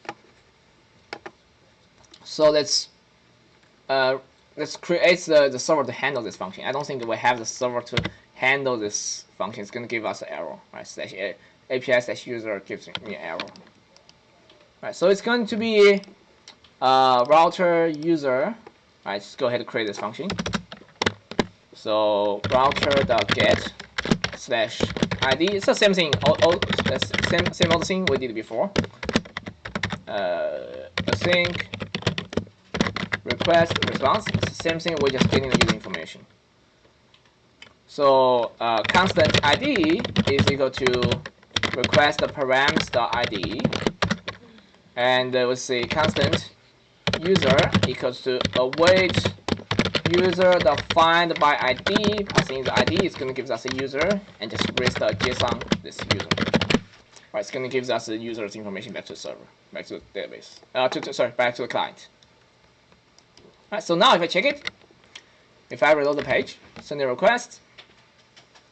So let's create the server to handle this function. I don't think we have the server to handle this function. It's going to give us an error, right? Slash API slash user gives me an error. Right, so it's going to be router user. Right, just go ahead and create this function. So router.get slash ID. It's the same thing. Same old thing we did before. Async request response. It's the same thing. We're just getting the user information. So constant ID is equal to request params.id, and we'll say constant user equals to await user defined by ID. Passing the ID is going to give us a user, and just raise the JSON this user. Right, it's going to give us the user's information back to the server, back to the database. Back to the client. Right, so now if I check it, if I reload the page, send a request,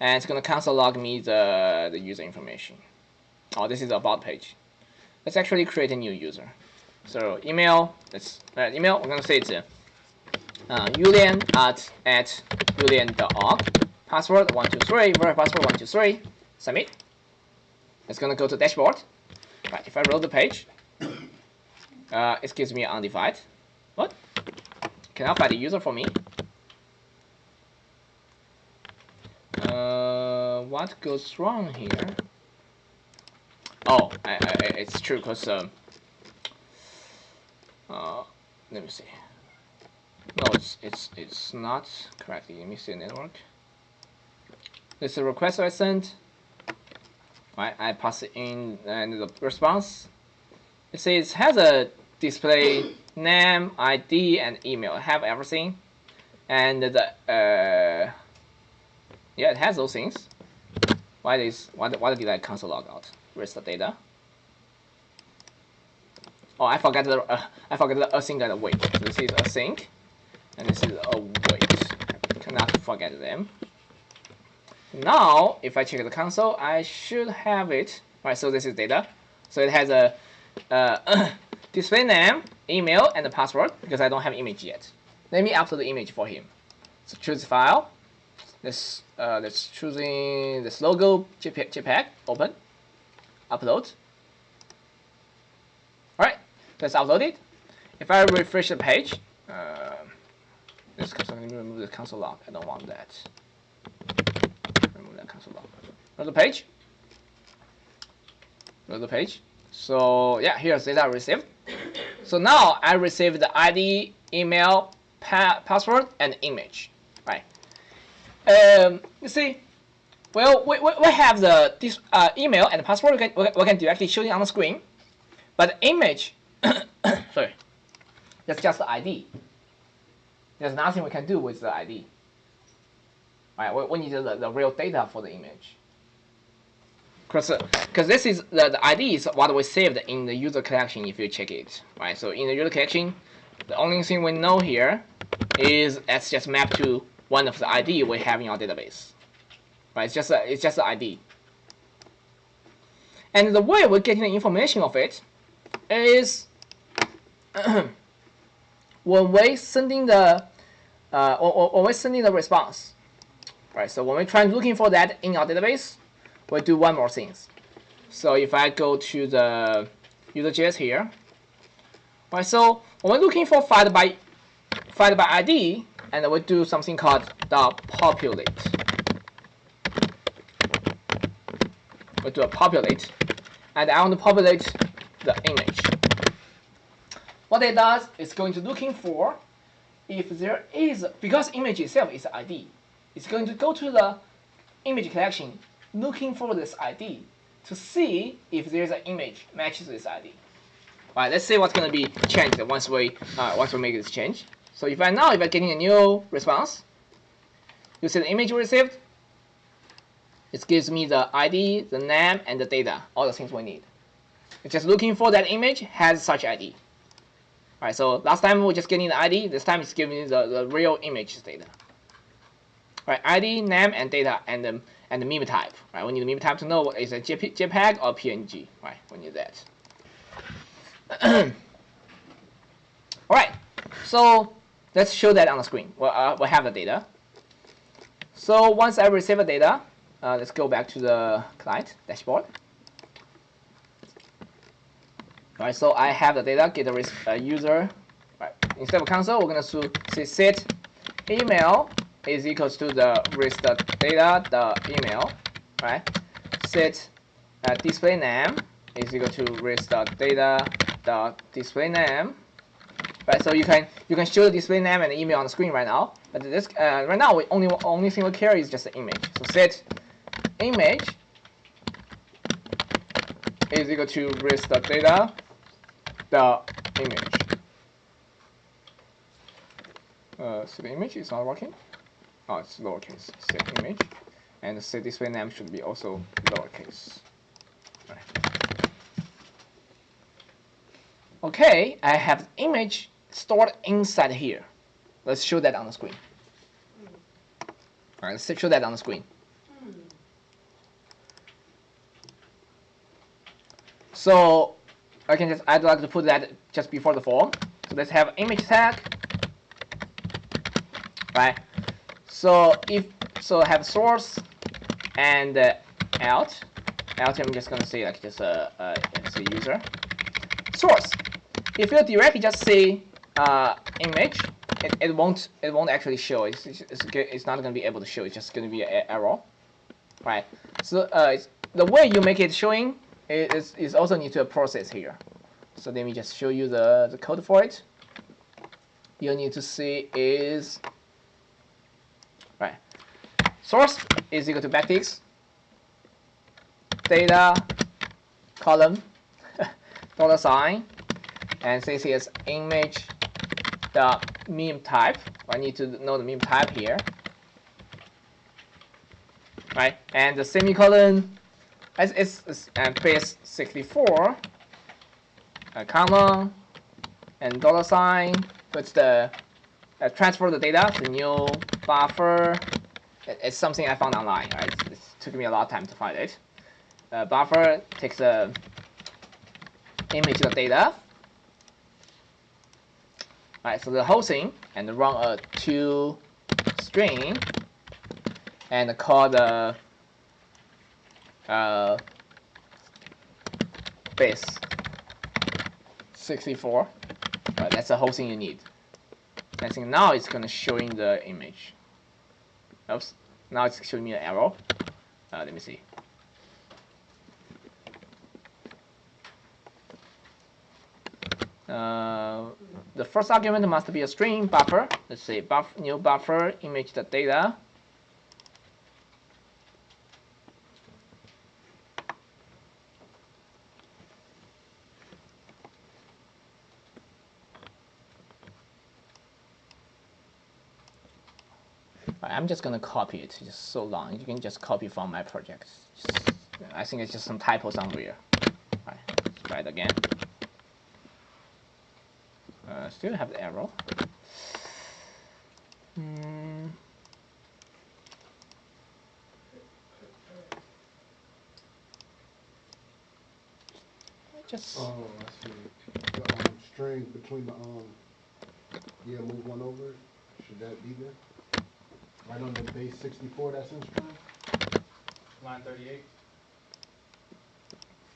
and it's going to console log me the user information. Oh, this is the about page. Let's actually create a new user. So email, email. We're going to say it's Julian at julian.org. Password 123. Verify password 123. Submit. It's going to go to dashboard. Right. If I load the page, it gives me undefined. What? Can I find a user for me? What goes wrong here? Oh, it's true because let me see. No, it's not correctly. Let me see the network. This is a request I sent. Right, I pass it in and the response. It says it has a display name, ID, and email. I have everything, and the yeah, it has those things. Why did I console log out? Where's the data? Oh, I forgot the async and await. So this is async, and this is await. Cannot forget them. Now, if I check the console, I should have it. Right, so this is data. So it has a display name, email, and the password because I don't have image yet. Let me upload the image for him. So choose file. Let's choosing this logo JPEG. Open. Upload. All right, let's upload it. If I refresh the page, this I'm going to remove the console log. I don't want that. Remove that console log. Load the page. Load the page. So yeah, here's data received. So now I received the ID, email, password, and image. Right. You see, well, we have this email and password. We can directly show it on the screen, but the image, sorry, that's just the ID. There's nothing we can do with the ID. Right, we need the real data for the image. Because this is the ID is what we saved in the user collection. If you check it, right. So in the user collection, the only thing we know here is let's just map to one of the ID we have in our database. Right, it's just the ID. And the way we're getting the information of it is when we're sending the response. Right, so when we're trying looking for that in our database, we do one more thing. So if I go to the user.js here, right, so when we're looking for find by ID, and we do something called .populate. We do a populate, and I want to populate the image. What it does is going to looking for if there is, because image itself is ID, it's going to go to the image collection looking for this ID to see if there's an image matches this ID. All right, let's see what's going to be changed once we make this change. So if I'm getting a new response, you see the image we received. It gives me the ID, the name, and the data, all the things we need. It's just looking for that image has such ID. All right, so last time we were just getting the ID. This time it's giving me the real image data. All right, ID, name, and data, and the meme type. All right, we need the meme type to know what is a JPEG or PNG. Right, we need that. All right, so let's show that on the screen. Well, we have the data. So once I receive the data, let's go back to the client dashboard. All right, so I have the data, get the user. Right. Instead of console, we're going to say set email is equals to the with the data the email. Right. Set display name is equal to with the data the display name. Right. So you can show the display name and the email on the screen right now. But this right now we only thing we care is just the image. So set image is equal to with the data the image. So the image is not working. Oh, it's lowercase. Set image, and the set display name should be also lowercase. Right. Okay, I have the image stored inside here. Let's show that on the screen. All right, let's show that on the screen. So I'd like to put that just before the form. So let's have image tag. Right. So I have source and out. Out I'm just gonna say like just say user source. If you directly just say image, it won't actually show. It's not gonna be able to show. It's just gonna be an error. Right. So the way you make it showing is also need to process here. So let me just show you the code for it. You need to see is right. Source is equal to backticks data column $, and this is image the meme type. I need to know the meme type here. Right, and the semicolon is base 64 comma and $. So it's the transfer the data to new buffer. It's something I found online. Right, it took me a lot of time to find it. Buffer takes the image of data. Right, so the whole thing, and run a toString and call the base 64. Right, that's the whole thing you need. I think now it's gonna showing the image. Oops, now it's showing me an error. Let me see. The first argument must be a string buffer. Let's say new buffer image the data. I'm just gonna copy it. It's just so long. You can just copy from my project. I think it's just some typo somewhere. Right, let's try it again. Still have the error. Just.
Oh, I see. The string between the yeah, move one over. Should that be there? Right on the base 64 that's in string?
Line 38.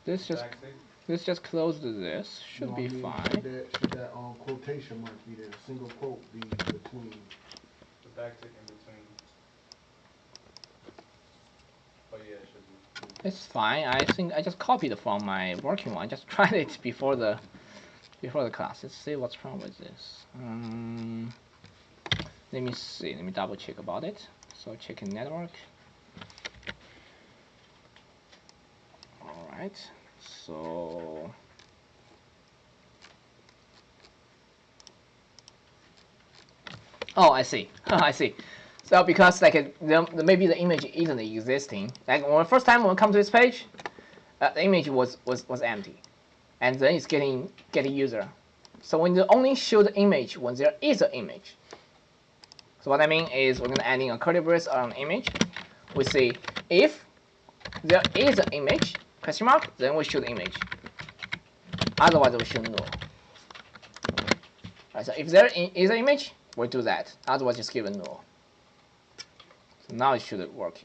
Let's just close this. Should be fine.
Should that quotation mark be there? Single quote be between?
The backtick in between. Oh yeah, it should be.
It's fine. I think I just copied from my working one. I just tried it before the class. Let's see what's wrong with this. Let me see. Let me double check about it. So checking network. right? So oh, I see. I see. So because like maybe the image isn't existing. Like when first time when we come to this page, the image was empty, and then it's getting user. So when you only show the image when there is an image. So what I mean is we're gonna add in a curly brace on image. We say if there is an image question mark, then we show the image. Otherwise we show null. Right, so if there is an image, we do that. Otherwise just give a null. So now it should work.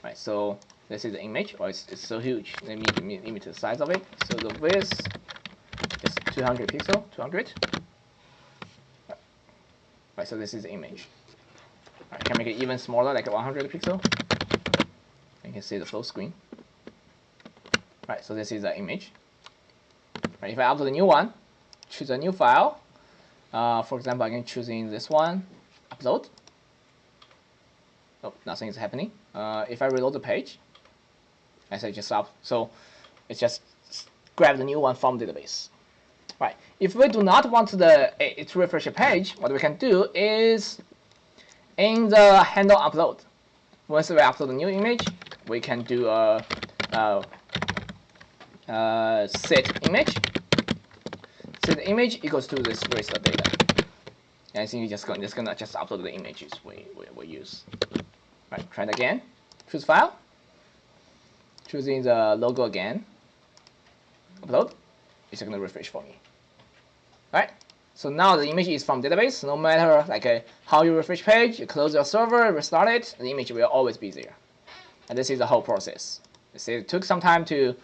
Right, so this is the image. Oh, it's so huge. Let me limit the size of it. So the width is 200 pixel, 200. Right, so this is the image. Right, can make it even smaller, like 100 pixel. You can see the full screen. Right, so this is the image. Right, if I upload a new one, choose a new file. For example, I can choose in this one, upload. Oh, nothing is happening. If I reload the page, I say just up. So it's just grab the new one from database. Right. If we do not want to refresh a page, what we can do is in the handle upload. Once we upload a new image, we can do a set image. Set image equals to this register data. And I think you're just gonna upload the images we use. Right. Try it again. Choose file. Choosing the logo again. Upload. It's gonna refresh for me. Right. So now the image is from database. No matter how you refresh page, you close your server, restart it, the image will always be there. And this is the whole process. It took some time to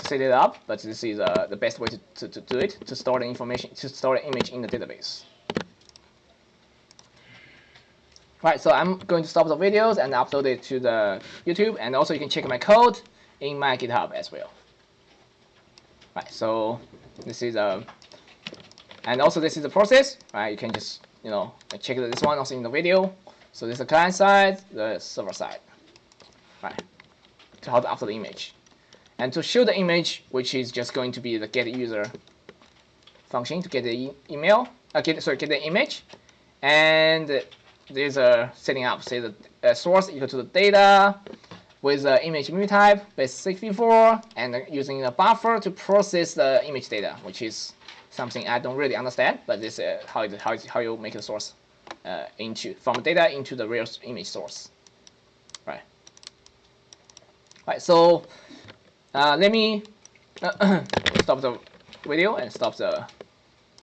set it up, but this is the best way to do it, to store the information, to store the image in the database. Right, so I'm going to stop the videos and upload it to the YouTube, and also you can check my code in my GitHub as well. Right, so this is and also this is the process. Right, you can just check this one also in the video. So this is the client side, the server side. Right, to how to upload the image, and to show the image, which is just going to be the get user function to get the email. Get the image, and there's a setting up. Say the source equal to the data with the image meme type base64, and using a buffer to process the image data, which is something I don't really understand, but this is how you make the source from data into the real image source. Right. Right. So let me stop the video and stop the